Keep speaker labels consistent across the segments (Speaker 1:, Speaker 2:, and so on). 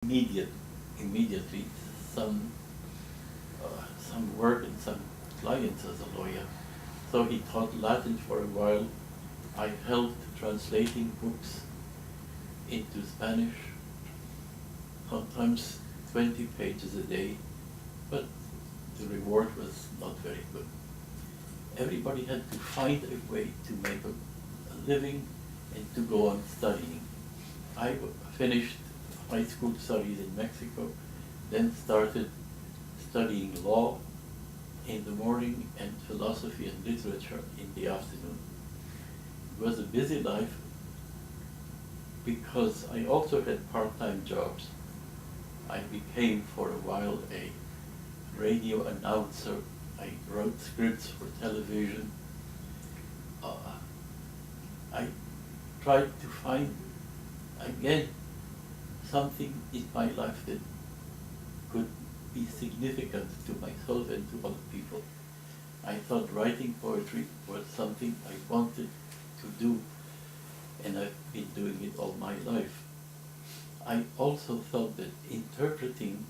Speaker 1: immediate, immediately some work and some clients as a lawyer. So he taught Latin for a while. I helped translating books into Spanish, sometimes 20 pages a day, but the reward was not very good. Everybody had to find a way to make a living and to go on studying. I finished high school studies in Mexico, then started studying law in the morning and philosophy and literature in the afternoon. It was a busy life because I also had part-time jobs. I became for a while a radio announcer. I wrote scripts for television. I tried to find, again, something in my life that could be significant to myself and to other people. I thought writing poetry was something I wanted to do, and I've been doing it all my life. I also thought that interpreting,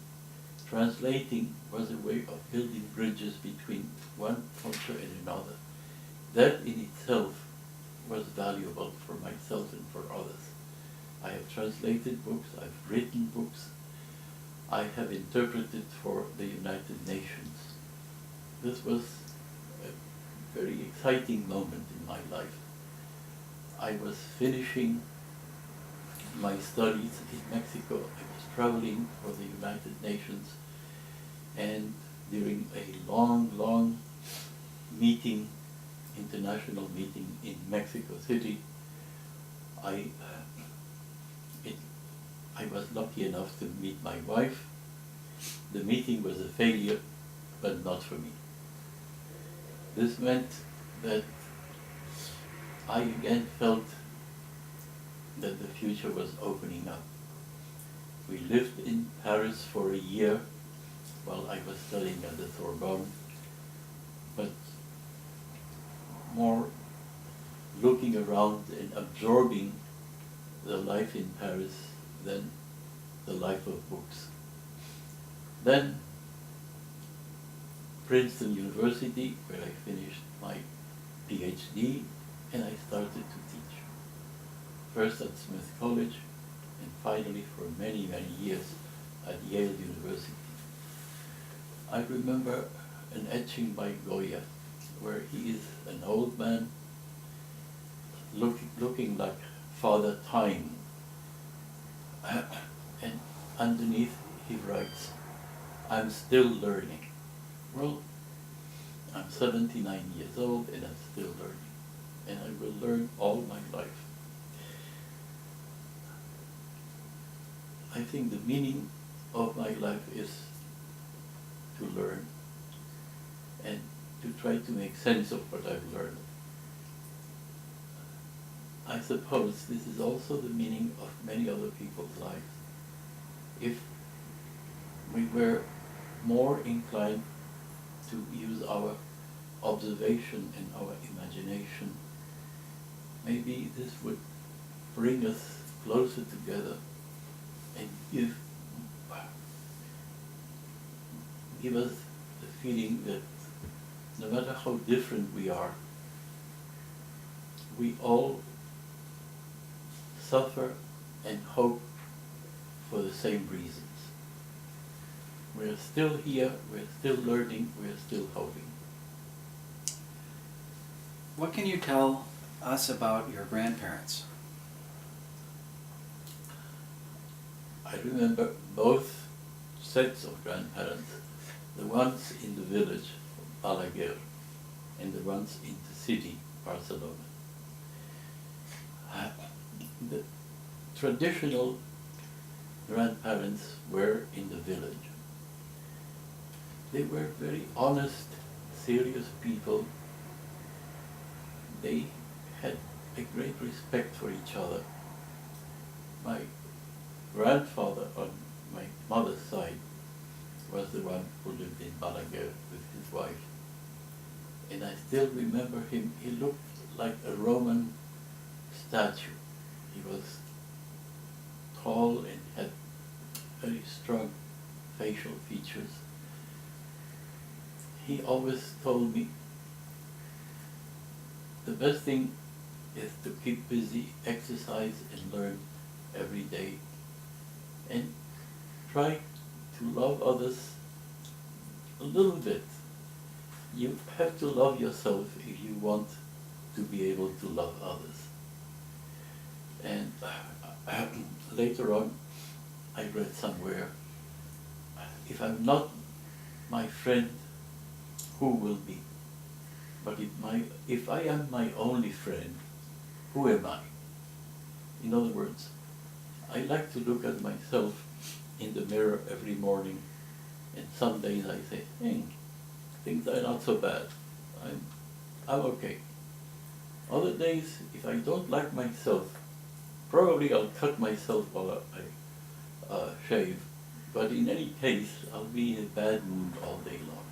Speaker 1: translating was a way of building bridges between one culture and another. That in itself was valuable for myself and for others. I have translated books, I've written books, I have interpreted for the United Nations. This was a very exciting moment in my life. I was finishing my studies in Mexico. I was traveling for the United Nations, and during a long meeting, international meeting in Mexico City, I was lucky enough to meet my wife. The meeting was a failure, but not for me. This meant that I again felt that the future was opening up. We lived in Paris for a year while I was studying at the Sorbonne, but more looking around and absorbing the life in Paris than the life of books. Then Princeton University, where I finished my PhD, and I started to teach. First at Smith College, and finally for many years at Yale University. I remember an etching by Goya, where he is an old man looking like Father Time. And underneath he writes, "I'm still learning." Well, I'm 79 years old and I'm still learning. And I will learn all my life. I think the meaning of my life is to learn and to try to make sense of what I've learned. I suppose this is also the meaning of many other people's lives. If we were more inclined to use our observation and our imagination, maybe this would bring us closer together and give us the feeling that no matter how different we are, we all suffer and hope for the same reasons. We're still here, we're still learning, we're still hoping.
Speaker 2: What can you tell us about your grandparents?
Speaker 1: I remember both sets of grandparents, the ones in the village, Balaguer, and the ones in the city, Barcelona. The traditional grandparents were in the village. They were very honest, serious people. They had a great respect for each other. My grandfather on my mother's side was the one who lived in Balaguer with his wife. And I still remember him. He looked like a Roman statue. He was tall and had very strong facial features. He always told me the best thing is to keep busy, exercise and learn every day, and try to love others a little bit. You have to love yourself if you want to be able to love others. And later on, I read somewhere, if I'm not my friend, who will be? But if I am my only friend, who am I? In other words, I like to look at myself in the mirror every morning, and some days I say, hey, things are not so bad. I'm okay. Other days, if I don't like myself, probably I'll cut myself while I shave. But in any case, I'll be in a bad mood all day long.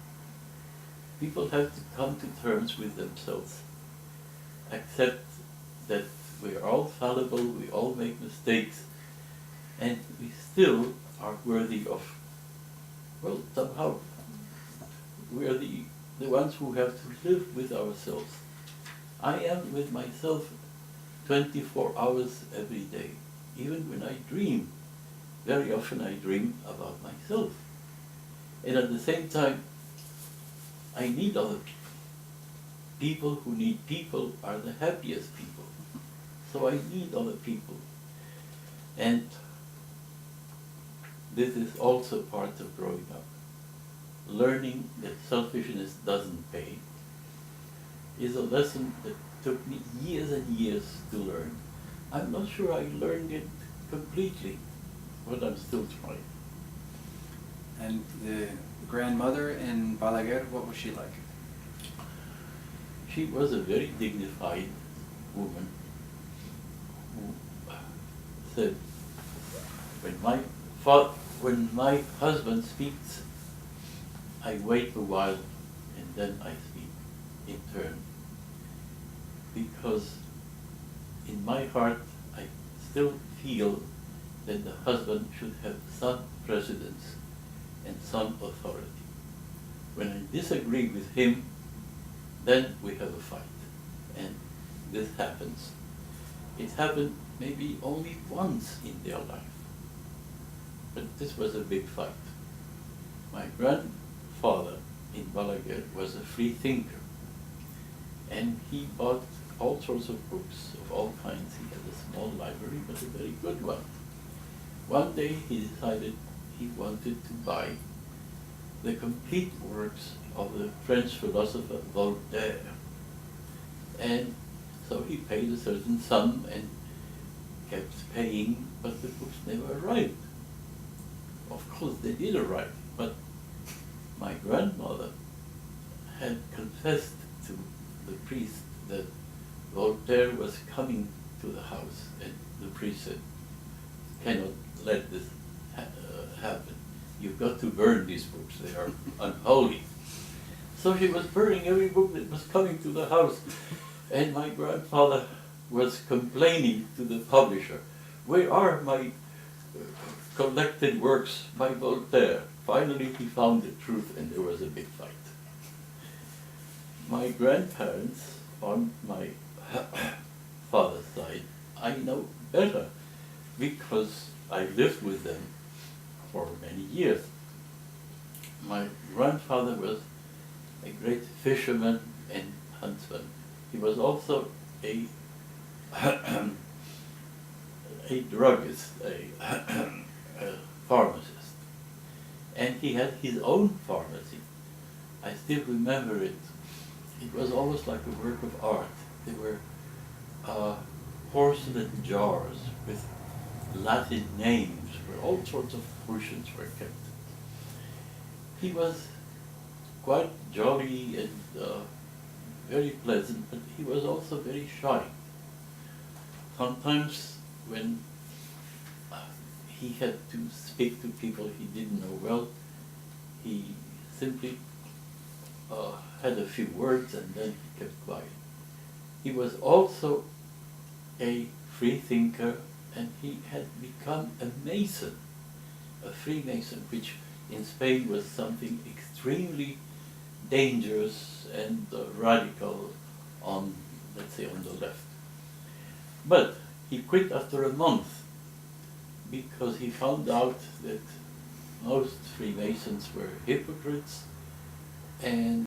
Speaker 1: People have to come to terms with themselves, accept that we are all fallible, we all make mistakes, and we still are worthy of, well, somehow, we are the ones who have to live with ourselves. I am with myself 24 hours every day. Even when I dream, very often I dream about myself. And at the same time, I need other people. People who need people are the happiest people. So I need other people. And this is also part of growing up. Learning that selfishness doesn't pay is a lesson that took me years and years to learn. I'm not sure I learned it completely, but I'm still trying.
Speaker 2: And the grandmother in Balaguer, what was she like?
Speaker 1: She was a very dignified woman who said, when my husband speaks, I wait a while and then I speak in turn. Because in my heart I still feel that the husband should have some precedence and some authority. When I disagree with him, then we have a fight. And this happens. It happened maybe only once in their life. But this was a big fight. My grandfather in Balaguer was a free thinker. And he bought all sorts of books of all kinds. He had a small library, but a very good one. One day he decided he wanted to buy the complete works of the French philosopher Voltaire. And so he paid a certain sum and kept paying, but the books never arrived. Of course they did arrive, but my grandmother had confessed to the priest that Voltaire was coming to the house, and the priest said, cannot let this happen. You've got to burn these books, they are unholy. So she was burning every book that was coming to the house, and my grandfather was complaining to the publisher, where are my collected works by Voltaire? Finally he found the truth and there was a big fight. My grandparents on my father's side, I know better because I lived with them for many years. My grandfather was a great fisherman and huntsman. He was also a druggist, a pharmacist. And he had his own pharmacy. I still remember it. It was almost like a work of art. There were porcelain jars with Latin names where all sorts of potions were kept. He was quite jolly and very pleasant, but he was also very shy. Sometimes when he had to speak to people he didn't know well, he simply had a few words and then he kept quiet. He was also a free thinker and he had become a Mason. a Freemason, which in Spain was something extremely dangerous and radical on, let's say, on the left. But he quit after a month because he found out that most Freemasons were hypocrites and